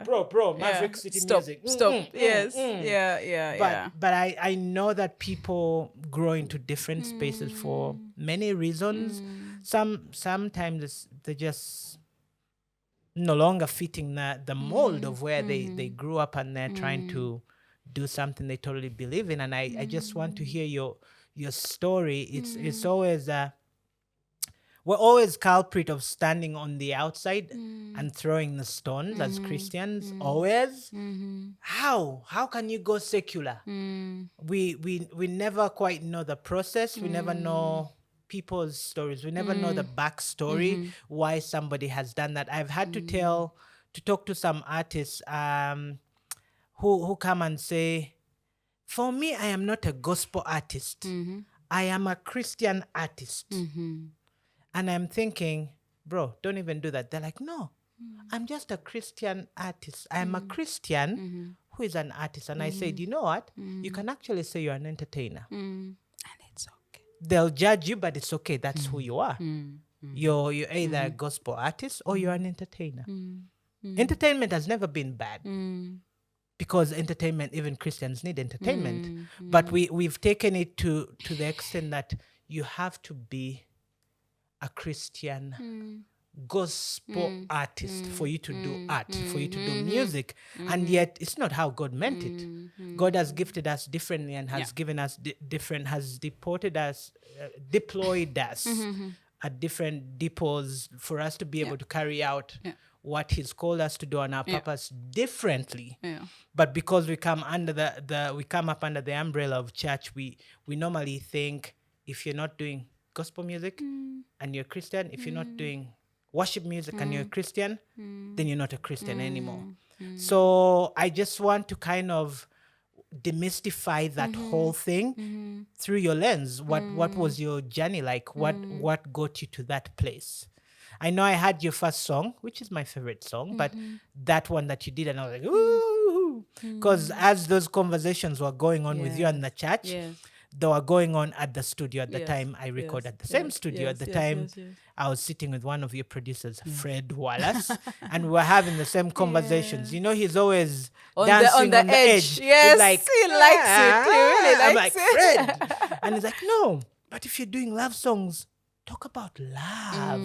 bro, Maverick City music. Stop. Yes. Yeah. But I know that people grow into different spaces for many reasons. Sometimes they're just no longer fitting the mold of where they grew up, and they're trying to do something they totally believe in. And I just want to hear your story. It's always we're always culprit of standing on the outside and throwing the stones as Christians. Always. How can you go secular? We never quite know the process. We never know people's stories. We never know the backstory, why somebody has done that. I've had to talk to some artists who come and say, for me, I am not a gospel artist. I am a Christian artist. And I'm thinking, bro, don't even do that. They're like, no, I'm just a Christian artist. I'm a Christian who is an artist. And I said, you know what? You can actually say you're an entertainer. And it's okay. They'll judge you, but it's okay. That's who you are. You're either a gospel artist or you're an entertainer. Entertainment has never been bad. Because entertainment, even Christians need entertainment. But we've taken it to the extent that you have to be a Christian gospel artist for you to do art, for you to do music. And yet it's not how God meant it. God has gifted us differently and has given us has deployed us at different depots for us to be able to carry out what he's called us to do on our purpose differently. But because we come under we come up under the umbrella of church, we normally think, if you're not doing gospel music and you're a Christian, if you're not doing worship music and you're a Christian, then you're not a Christian anymore. So I just want to kind of demystify that whole thing through your lens. What was your journey like? What got you to that place? I know I had your first song, which is my favorite song, but that one that you did, and I was like, ooh, because as those conversations were going on with you and the church, they were going on at the studio at the time. I recorded at the same studio at the time. I was sitting with one of your producers, Fred Wallace, and we were having the same conversations. You know, he's always dancing on the edge. Yes, he's like, he likes it. He really likes it. I'm like, Fred. And he's like, no, but if you're doing love songs, talk about love.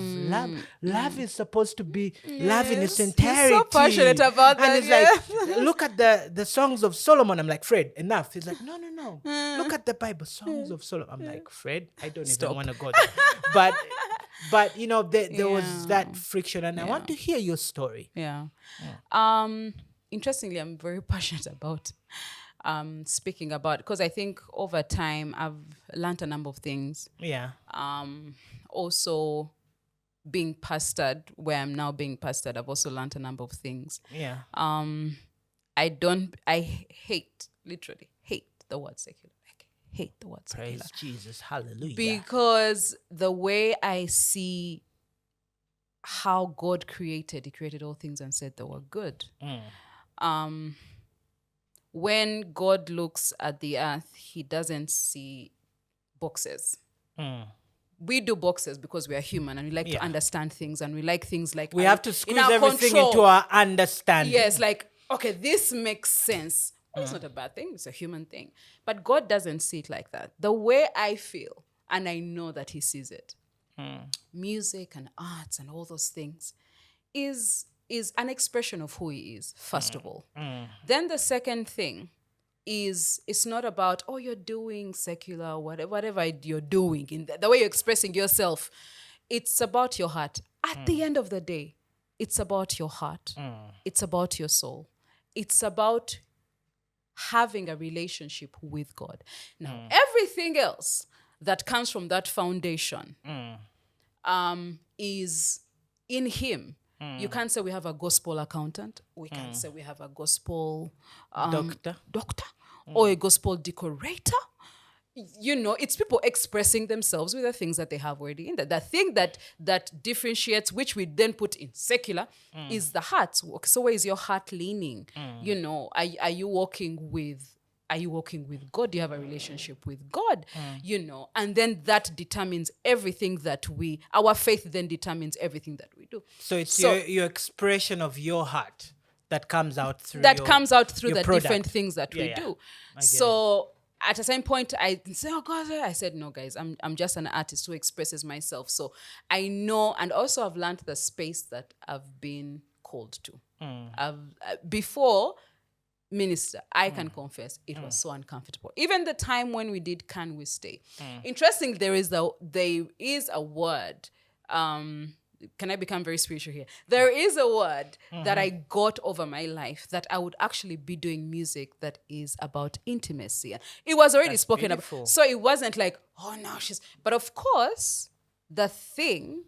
Love is supposed to be love in its entirety. He's so passionate about that. And he's like, look at the songs of Solomon. I'm like, Fred, enough. He's like, no. Look at the Bible, songs of Solomon. I'm like, Fred, I don't even want to go there. But you know, there was that friction, and I want to hear your story. interestingly, I'm very passionate about speaking about, because I think over time I've learned a number of things. Yeah. Also being pastored, where I'm now being pastored, I've also learned a number of things. Yeah. Literally hate the word secular. Like, hate the word secular. Praise Jesus. Hallelujah. Because the way I see how God created, he created all things and said they were good. When God looks at the earth, he doesn't see boxes. We do boxes because we are human and we like to understand things, and we like things like we have to squeeze our everything control. into our understanding. Yes, like, okay, this makes sense. It's not a bad thing. It's a human thing. But God doesn't see it like that. The way I feel, and I know that he sees it, music and arts and all those things is an expression of who he is, first of all. Then the second thing is, it's not about, oh, you're doing secular, whatever you're doing, in the way you're expressing yourself. It's about your heart. At the end of the day, it's about your heart. It's about your soul. It's about having a relationship with God. Now, everything else that comes from that foundation is in him. You can't say we have a gospel accountant. We can't say we have a gospel doctor or a gospel decorator. You know, it's people expressing themselves with the things that they have already in there. The thing that differentiates, which we then put in secular, is the heart. So where is your heart leaning? You know, are you walking with God? Do you have a relationship with God? You know, and then that determines everything that our faith then determines everything that we do. So it's your expression of your heart that comes out through the product. different things that we do. So at a certain point, I say, oh God, I said, no, guys, I'm just an artist who expresses myself. So I know, and also I've learned the space that I've been called to. Before minister, I can confess, it was so uncomfortable. Even the time when we did Can We Stay? Interestingly, there is a word, can I become very spiritual here? There is a word that I got over my life, that I would actually be doing music that is about intimacy. It was already spoken about. So it wasn't like, oh, now but of course, the thing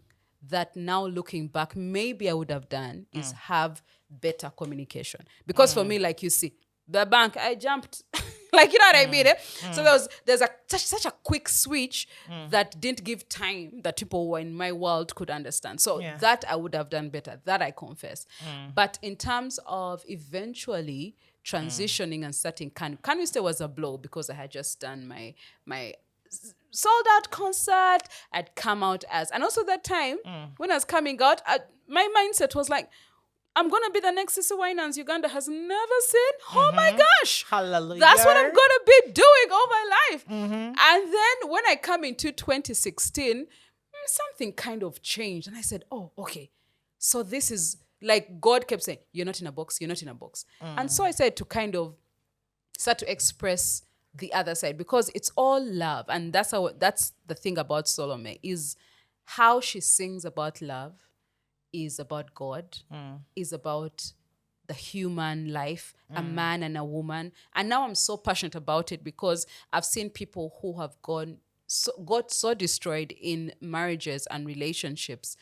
that now looking back, maybe I would have done is have better communication. Because for me, like you see, the bank, I jumped, like, you know what I mean? So there's such a quick switch that didn't give time that people who were in my world could understand. So that I would have done better, that I confess. But in terms of eventually transitioning and starting Can We Stay was a blow, because I had just done my sold out concert. I'd come out and also that time when I was coming out, my mindset was like, I'm going to be the next Sister Winans Uganda has never seen. Oh my gosh. Hallelujah. That's what I'm going to be doing all my life. And then when I come into 2016, something kind of changed. And I said, oh, okay. So this is like God kept saying, you're not in a box, you're not in a box. And so I said to kind of start to express the other side, because it's all love. And that's the thing about Solome, is how she sings about love is about God, is about the human life, a man and a woman. And now I'm so passionate about it because I've seen people who have got so destroyed in marriages and relationships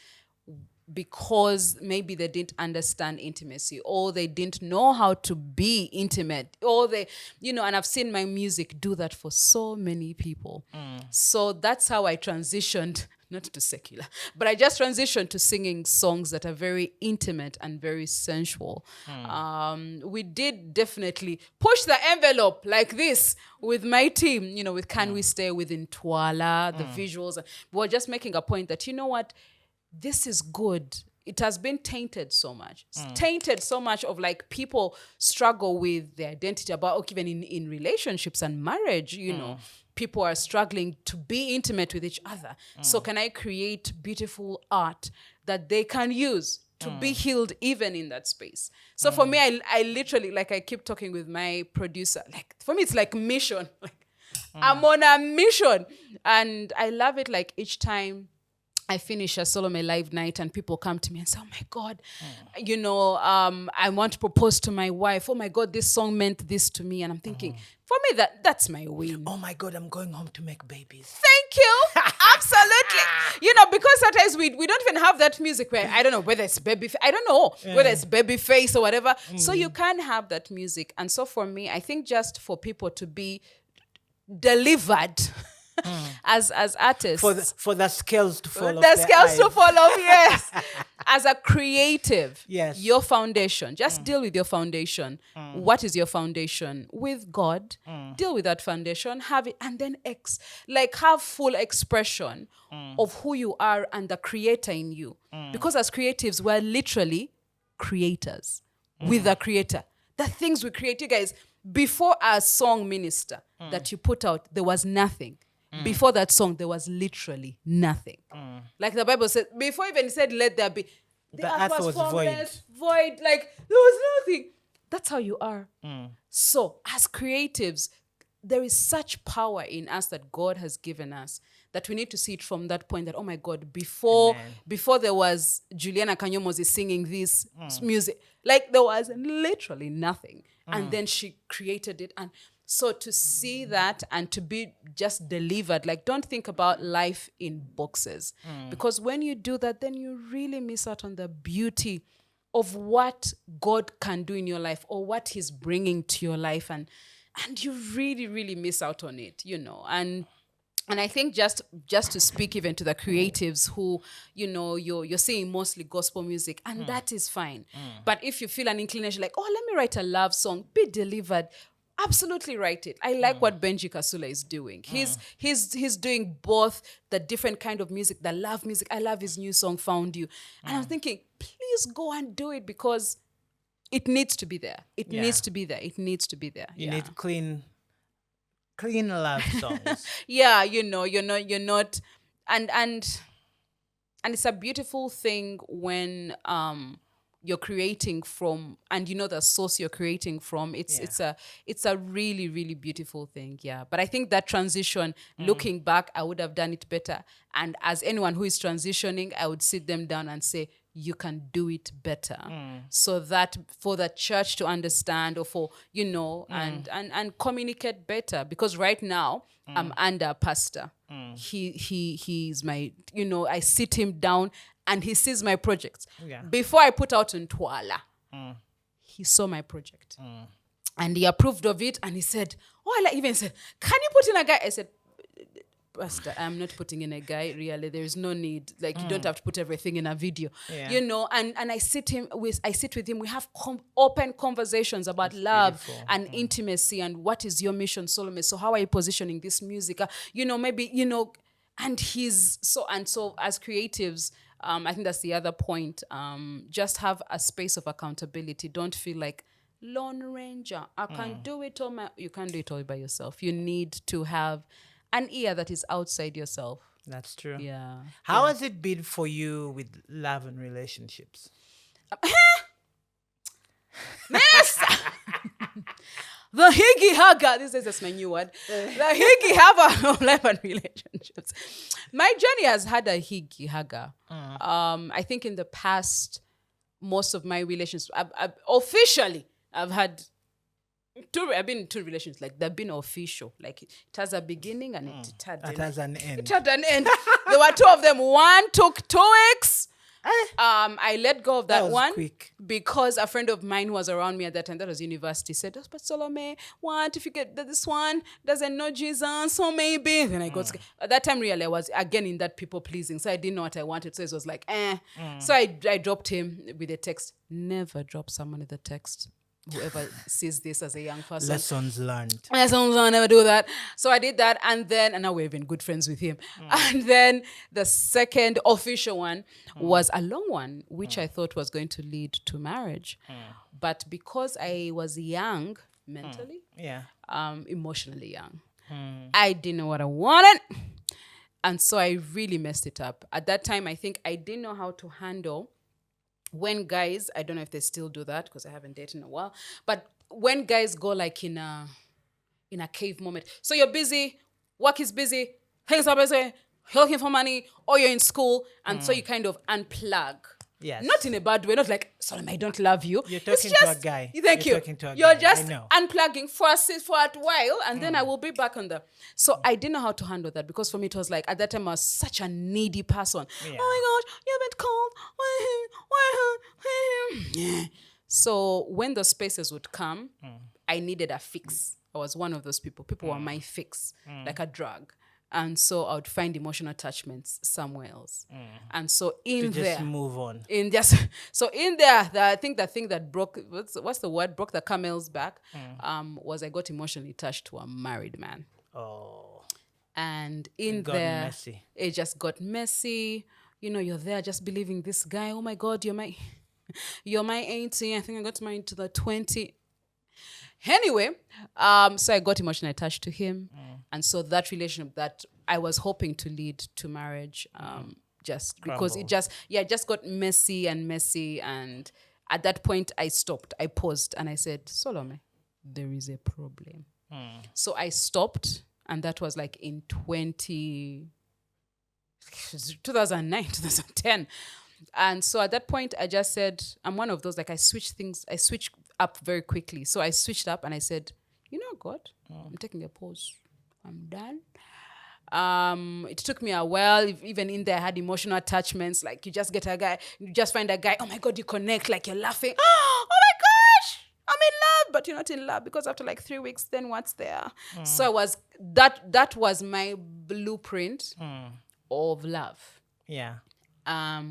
because maybe they didn't understand intimacy, or they didn't know how to be intimate, or and I've seen my music do that for so many people. So that's how I transitioned, not to secular, but I just transitioned to singing songs that are very intimate and very sensual. We did definitely push the envelope like this with my team, with Can We Stay, with Ntwala, the visuals. We were just making a point that, you know what, this is good. It has been tainted so much. It's tainted so much of like people struggle with their identity about, even in relationships and marriage, people are struggling to be intimate with each other. So can I create beautiful art that they can use to be healed even in that space? So for me, I literally, like I keep talking with my producer, like for me, it's like mission. Like I'm on a mission. And I love it, like each time I finish a Solome live night and people come to me and say, oh my God, I want to propose to my wife. Oh my God, this song meant this to me. And I'm thinking, for me, that's my win. Oh my God, I'm going home to make babies. Thank you. Absolutely. Because sometimes we don't even have that music where, I don't know whether it's baby, I don't know whether it's baby face or whatever. So you can have that music. And so for me, I think just for people to be delivered as artists. For the scales to fall off. The scales to fall off, yes. As a creative, yes. Your foundation, just deal with your foundation. What is your foundation? With God. Deal with that foundation, have it, and then have full expression of who you are and the creator in you. Because as creatives, we're literally creators with the creator. The things we create, you guys, before a song minister that you put out, there was nothing. Before that song, there was literally nothing. Like the Bible said, before even said, let there be, the earth was formless, void. Like, there was nothing. That's how you are. So, as creatives, there is such power in us that God has given us that we need to see it from that point that, oh my God, before there was Juliana Kanyomozi singing this music, like there was literally nothing. And then she created it. And so to see that and to be just delivered, like don't think about life in boxes. Because when you do that, then you really miss out on the beauty of what God can do in your life or what he's bringing to your life. And you really, really miss out on it, And I think just to speak even to the creatives who, you're singing mostly gospel music, and that is fine. But if you feel an inclination like, oh, let me write a love song, be delivered, absolutely write it. I like what Benji Kasula is doing. He's doing both the different kind of music, the love music. I love his new song, Found You. And I'm thinking, please go and do it because it needs to be there. It needs to be there. It needs to be there. You need clean love songs. You're not, and it's a beautiful thing when you're creating from, and the source you're creating from. It's a really, really beautiful thing. Yeah, but I think that transition, looking back, I would have done it better. And as anyone who is transitioning, I would sit them down and say, you can do it better, so that for the church to understand or for, and communicate better. Because right now I'm under a pastor. He's my, I sit him down and he sees my projects. Yeah. Before I put out in Twala, he saw my project and he approved of it. And he said, I even said, can you put in a guy? I said, Pastor, I'm not putting in a guy, really. There is no need. Like, you don't have to put everything in a video. Yeah. And I sit with him. We have open conversations about love and intimacy and what is your mission, Solome? So how are you positioning this music? And he's so as creatives, I think that's the other point. Just have a space of accountability. Don't feel like Lone Ranger. I can do it all. You can't do it all by yourself. You need to have an ear that is outside yourself. That's true. Yeah. How has it been for you with love and relationships? Miss! The higgy hugger. This is my new word. The higgy hugger of love and relationships. My journey has had a higgy hugger. I think in the past, most of my relationships, I've had I've been in two relations, like they've been official. Like it has a beginning and it has an end. It had an end. There were two of them. One took 2 weeks. I let go of that one quick. Because a friend of mine who was around me at that time, that was university, said, oh, but Solome, what if you get this one doesn't know Jesus, so maybe. Then I got scared. At that time, really, I was again in that people pleasing. So I didn't know what I wanted. So it was like, So I dropped him with a text. Never drop someone with a text. Whoever sees this as a young person. Lessons learned. Never do that. So I did that, and now we're even good friends with him. And then the second official one was a long one, which I thought was going to lead to marriage. But because I was young mentally, emotionally young, I didn't know what I wanted. And so I really messed it up. At that time, I think I didn't know how to handle when guys, I don't know if they still do that because I haven't dated in a while, but when guys go like in a cave moment. So you're busy, work is busy, things are busy, you're looking for money, or you're in school, and so you kind of unplug. Yes. Not in a bad way, not like, Solome, I don't love you. You're talking It's to just, a guy. Thank You're you. talking to a You're guy. just I know. unplugging for a while, and then I will be back on the. So I didn't know how to handle that, because for me it was like, at that time I was such a needy person. Yeah. Oh my God, you're a bit cold. Why? So when those spaces would come, I needed a fix. I was one of those people. People were my fix, like a drug. And so I would find emotional attachments somewhere else. And so in To there, just move on. in just so in there, I think the thing that broke what's the word, broke the camel's back, was I got emotionally attached to a married man. Oh. And in got there, messy. it just got messy. You know, you're there just believing this guy. Oh my God, you're my 18. I think I got married to the 20. Anyway, so I got emotionally attached to him. And so that relationship that I was hoping to lead to marriage, just because it just got messy. And at that point I stopped. I paused and I said, Solome, there is a problem. So I stopped, and that was like in 2009, 2010. And so at that point, I just said, I'm one of those, like I switch up very quickly. So I switched up and I said, you know, God, I'm taking a pause. I'm done. It took me a while. Even in there, I had emotional attachments. Like you just find a guy, oh my God, you connect, like you're laughing. Oh my gosh, I'm in love. But you're not in love, because after like 3 weeks, then what's there? So that was my blueprint of love. Yeah.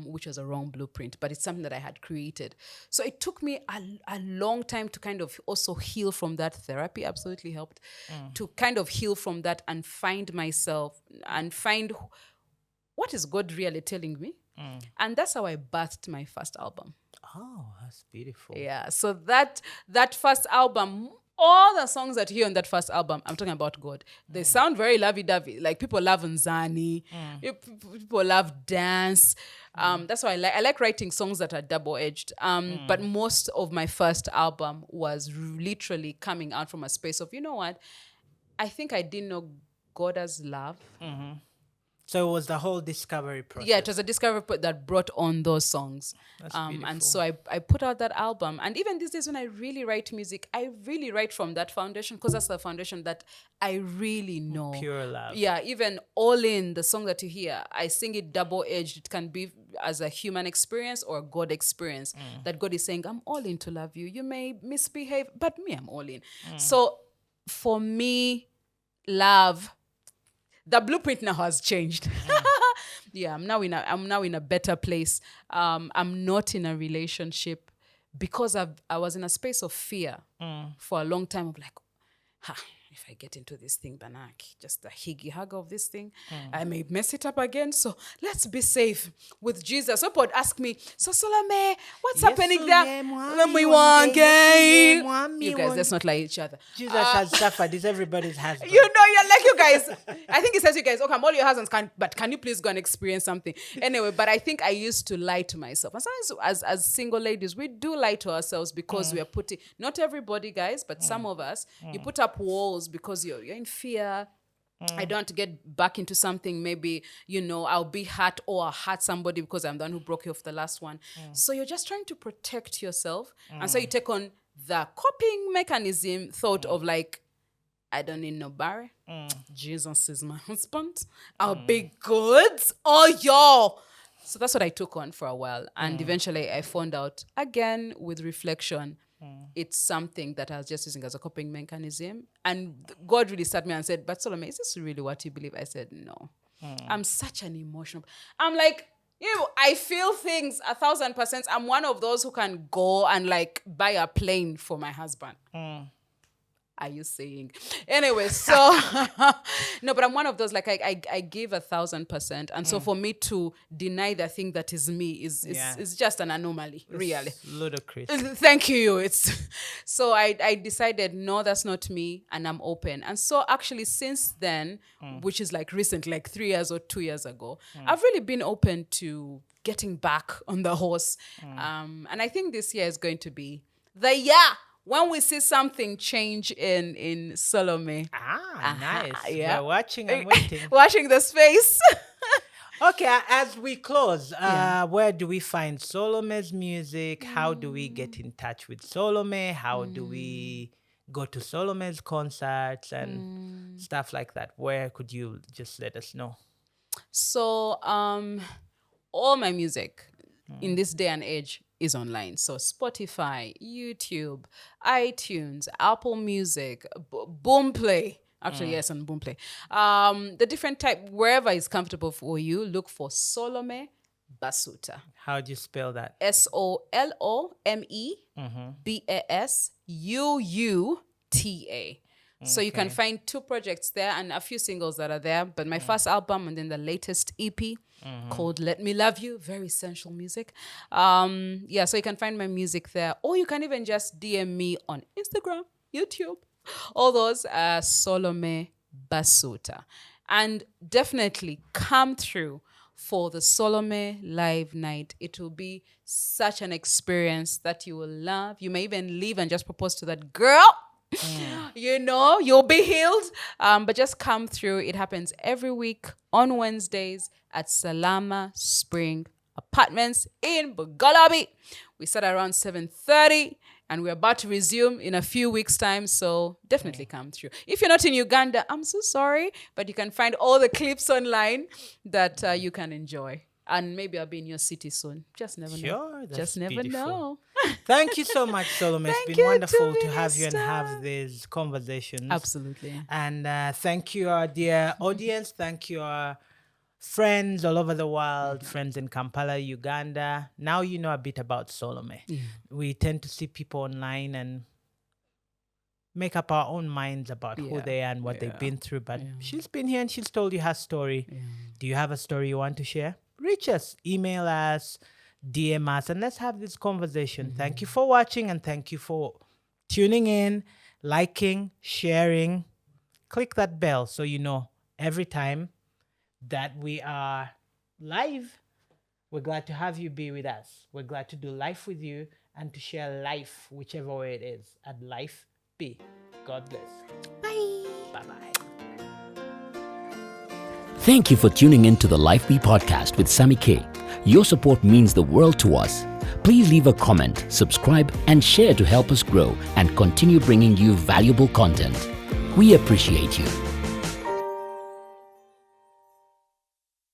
Which was a wrong blueprint, but it's something that I had created. So it took me a long time to kind of also heal from that. Therapy absolutely helped to kind of heal from that and find myself and find what is God really telling me. And that's how I birthed my first album. Oh, that's beautiful. Yeah. So that first album, all the songs that you hear on that first album, I'm talking about God. They sound very lovey-dovey. Like people love Nzani. People love dance. That's why I like writing songs that are double-edged. But most of my first album was literally coming out from a space of, you know what? I think I didn't know God as love. So it was the whole discovery process. Yeah, it was a discovery that brought on those songs. That's And so I put out that album. And even these days when I really write music, I really write from that foundation, because that's the foundation that I really know. Pure love. Yeah, even All In, the song that you hear, I sing it double-edged. It can be as a human experience or a God experience. That God is saying, I'm all in to love you. You may misbehave, but me, I'm all in. So for me, love, the blueprint now has changed. Yeah, I'm now in a better place. I'm not in a relationship because I was in a space of fear for a long time, of like, if I get into this thing, Banak, just the higgy hug of this thing, I may mess it up again. So let's be safe with Jesus. People would ask me, so Solome, what's happening there? You guys, let's not lie each other. Jesus has suffered. It's everybody's husband. You know, you're like, you guys. I think it says you guys, okay, I'm all your husbands, but can you please go and experience something? Anyway, but I think I used to lie to myself. And sometimes as single ladies, we do lie to ourselves because we are putting, not everybody, guys, but some of us, you put up walls because you're in fear. I don't want to get back into something. Maybe, I'll be hurt, or I'll hurt somebody because I'm the one who broke you off the last one. So you're just trying to protect yourself. And so you take on the coping mechanism thought of like, I don't need nobody. Jesus is my husband. I'll be good. Oh, y'all. So that's what I took on for a while. And eventually I found out, again, with reflection, it's something that I was just using as a coping mechanism. And God really sat me and said, but Solome, is this really what you believe? I said, no. I'm such an emotional. I'm like, I feel things 1,000%. I'm one of those who can go and like buy a plane for my husband. Are you saying? Anyway, so no, but I'm one of those, like I give 1,000%. And so for me to deny the thing that is me is just an anomaly, really. Ludicrous. Thank you. So I decided, no, that's not me, and I'm open. And so actually since then, which is like recent, like 3 years or 2 years ago, I've really been open to getting back on the horse. And I think this year is going to be the year when we see something change in Solome. Nice. Yeah. We're watching and waiting. Watching the space. Okay, as we close, where do we find Solome's music? How do we get in touch with Solome? How do we go to Solome's concerts and stuff like that? Where could you just let us know? So, all my music in this day and age is online. So Spotify, YouTube, iTunes, Apple Music, Boomplay. Actually, yes, on Boomplay. The different type, wherever is comfortable for you, look for Solome Basuuta. How do you spell that? SOLOME BASUUTA. So you can find 2 projects there and a few singles that are there. But my first album and then the latest EP called Let Me Love You, very sensual music. So you can find my music there. Or you can even just DM me on Instagram, YouTube, all those, Solome Basuuta. And definitely come through for the Solome Live Night. It will be such an experience that you will love. You may even leave and just propose to that girl. You know, you'll be healed. But just come through. It happens every week on Wednesdays at Salama Spring Apartments in Bugalabi. We start around 7:30 and we're about to resume in a few weeks' time. So definitely come through. If you're not in Uganda, I'm so sorry, but you can find all the clips online that you can enjoy. And maybe I'll be in your city soon. Just never know. Sure, that's Just never beautiful. know. Thank you so much, Solome. It's Thank been you, wonderful to Minister. have you and have these conversations. Absolutely. And thank you, our dear audience. Thank you, our friends all over the world, friends in Kampala, Uganda. Now you know a bit about Solome. We tend to see people online and make up our own minds about who they are and what they've been through. But she's been here and she's told you her story. Do you have a story you want to share? Reach us, email us, DM us, and let's have this conversation. Thank you for watching and thank you for tuning in, liking, sharing. Click that bell so you know every time that we are live. We're glad to have you be with us. We're glad to do life with you and to share life, whichever way it is, at Lyfe Be. God bless. Bye. Bye-bye. Thank you for tuning in to the Lyfe Be podcast with Sami-K. Your support means the world to us. Please leave a comment, subscribe, and share to help us grow and continue bringing you valuable content. We appreciate you.